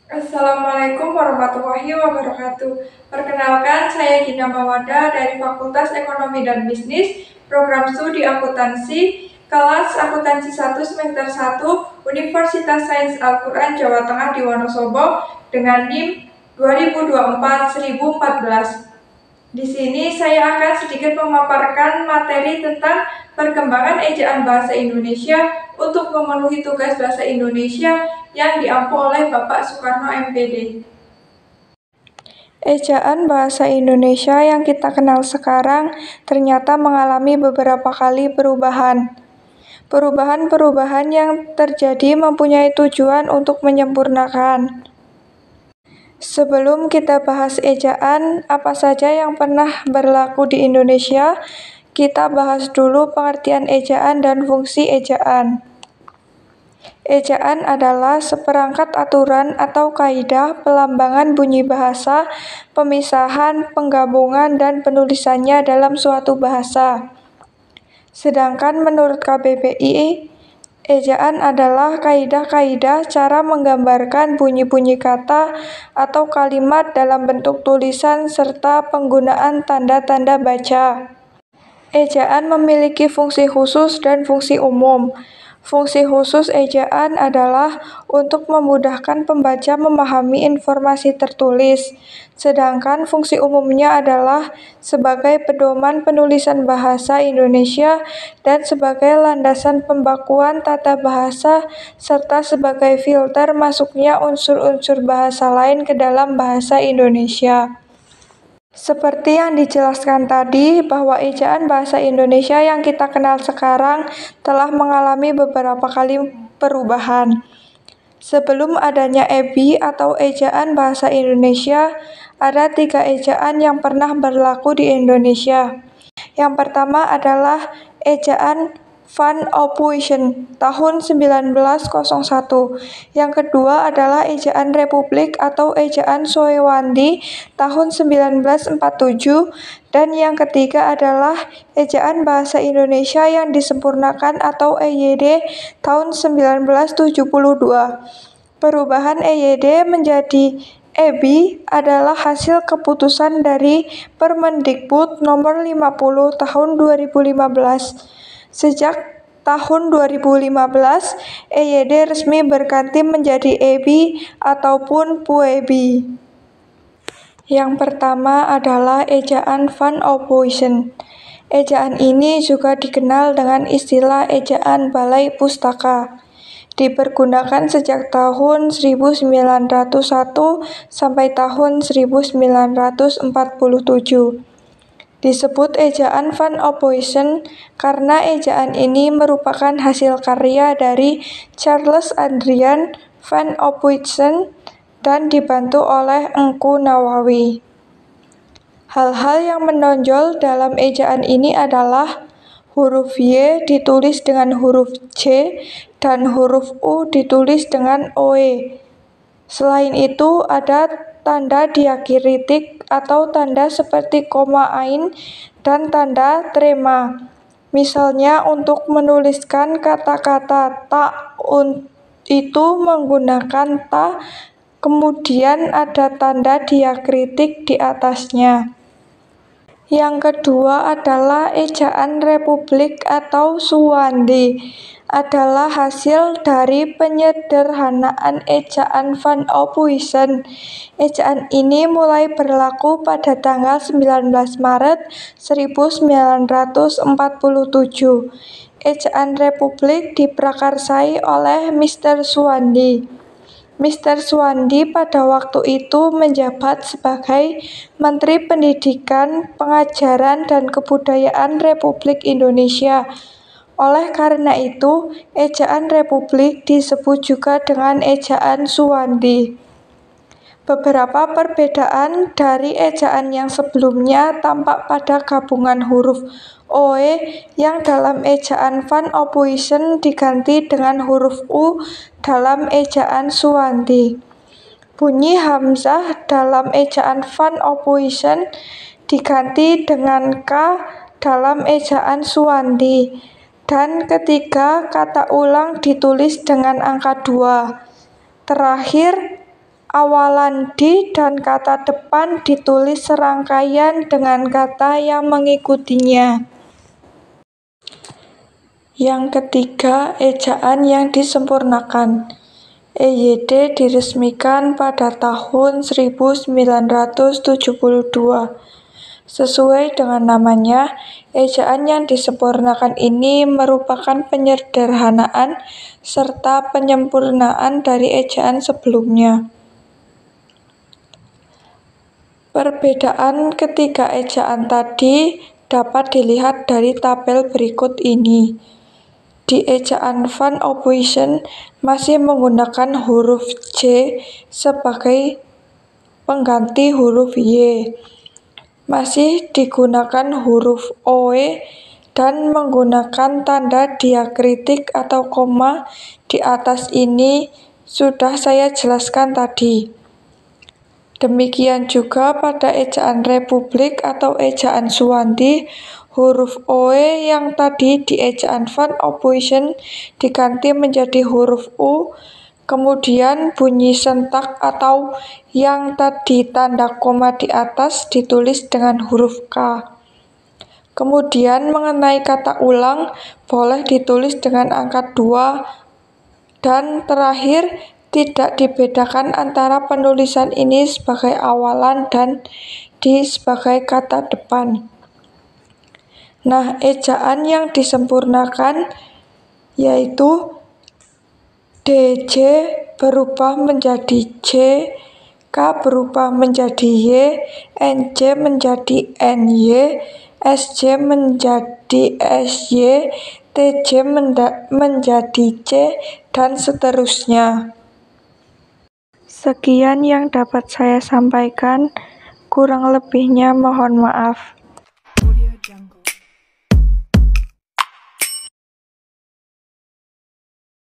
Assalamualaikum warahmatullahi wabarakatuh. Perkenalkan, saya Gina Mawada dari Fakultas Ekonomi dan Bisnis, Program Studi Akuntansi, kelas Akuntansi 1 semester 1, Universitas Sains Al-Quran Jawa Tengah di Wonosobo dengan NIM 2024-1014. Di sini saya akan sedikit memaparkan materi tentang perkembangan ejaan bahasa Indonesia untuk memenuhi tugas bahasa Indonesia yang diampu oleh Bapak Soekarno MPD. Ejaan bahasa Indonesia yang kita kenal sekarang ternyata mengalami beberapa kali perubahan. Perubahan-perubahan yang terjadi mempunyai tujuan untuk menyempurnakan. Sebelum kita bahas ejaan, apa saja yang pernah berlaku di Indonesia, kita bahas dulu pengertian ejaan dan fungsi ejaan. Ejaan adalah seperangkat aturan atau kaidah pelambangan bunyi bahasa, pemisahan, penggabungan, dan penulisannya dalam suatu bahasa. Sedangkan menurut KBBI, ejaan adalah kaidah-kaidah cara menggambarkan bunyi-bunyi kata atau kalimat dalam bentuk tulisan serta penggunaan tanda-tanda baca. Ejaan memiliki fungsi khusus dan fungsi umum. Fungsi khusus ejaan adalah untuk memudahkan pembaca memahami informasi tertulis, sedangkan fungsi umumnya adalah sebagai pedoman penulisan bahasa Indonesia dan sebagai landasan pembakuan tata bahasa serta sebagai filter masuknya unsur-unsur bahasa lain ke dalam bahasa Indonesia. Seperti yang dijelaskan tadi, bahwa ejaan bahasa Indonesia yang kita kenal sekarang telah mengalami beberapa kali perubahan. Sebelum adanya EBI atau ejaan bahasa Indonesia, ada 3 ejaan yang pernah berlaku di Indonesia. Yang pertama adalah ejaan Van Ophuijsen tahun 1901. Yang kedua adalah ejaan Republik atau ejaan Soewandi tahun 1947. Dan yang ketiga adalah ejaan Bahasa Indonesia yang disempurnakan atau EYD tahun 1972. Perubahan EYD menjadi EBI adalah hasil keputusan dari Permendikbud Nomor 50 Tahun 2015. Sejak tahun 2015, EYD resmi berganti menjadi EBI ataupun PUEBI. Yang pertama adalah ejaan Van Ophuijsen. Ejaan ini juga dikenal dengan istilah ejaan Balai Pustaka. Dipergunakan sejak tahun 1901 sampai tahun 1947. Disebut ejaan Van Ophuijsen karena ejaan ini merupakan hasil karya dari Charles Adrian Van Ophuijsen dan dibantu oleh Engku Nawawi. Hal-hal yang menonjol dalam ejaan ini adalah huruf Y ditulis dengan huruf C dan huruf U ditulis dengan OE. Selain itu, ada tanda diakritik atau tanda seperti koma ain dan tanda trema. Misalnya untuk menuliskan kata-kata tak itu menggunakan ta, kemudian ada tanda diakritik di atasnya. Yang kedua adalah ejaan Republik atau Suwandi. Adalah hasil dari penyederhanaan ejaan Van Ophuijsen. Ejaan ini mulai berlaku pada tanggal 19 Maret 1947. Ejaan Republik diprakarsai oleh Mr. Suwandi. Mr. Suwandi pada waktu itu menjabat sebagai Menteri Pendidikan, Pengajaran, dan Kebudayaan Republik Indonesia. Oleh karena itu, ejaan Republik disebut juga dengan ejaan Suwandi. Beberapa perbedaan dari ejaan yang sebelumnya tampak pada gabungan huruf OE yang dalam ejaan Van Ophuijsen diganti dengan huruf U dalam ejaan Suwandi. Bunyi hamzah dalam ejaan Van Ophuijsen diganti dengan K dalam ejaan Suwandi. Dan ketiga, kata ulang ditulis dengan angka 2. Terakhir, awalan di dan kata depan ditulis serangkaian dengan kata yang mengikutinya. Yang ketiga, ejaan yang disempurnakan. EYD diresmikan pada tahun 1972. Sesuai dengan namanya, ejaan yang disempurnakan ini merupakan penyederhanaan serta penyempurnaan dari ejaan sebelumnya. Perbedaan ketiga ejaan tadi dapat dilihat dari tabel berikut ini. Di ejaan Van Ophuijsen masih menggunakan huruf J sebagai pengganti huruf Y. Masih digunakan huruf OE dan menggunakan tanda diakritik atau koma di atas ini sudah saya jelaskan tadi. Demikian juga pada ejaan Republik atau ejaan Suwandi, huruf OE yang tadi di ejaan Van Ophuijsen diganti menjadi huruf U, kemudian bunyi sentak atau yang tadi tanda koma di atas ditulis dengan huruf K. Kemudian mengenai kata ulang boleh ditulis dengan angka 2 dan terakhir tidak dibedakan antara penulisan ini sebagai awalan dan di sebagai kata depan. Nah, ejaan yang disempurnakan yaitu DJ berubah menjadi J, K berubah menjadi Y, NJ menjadi NY, SJ menjadi SY, TJ menjadi C, dan seterusnya. Sekian yang dapat saya sampaikan, kurang lebihnya mohon maaf.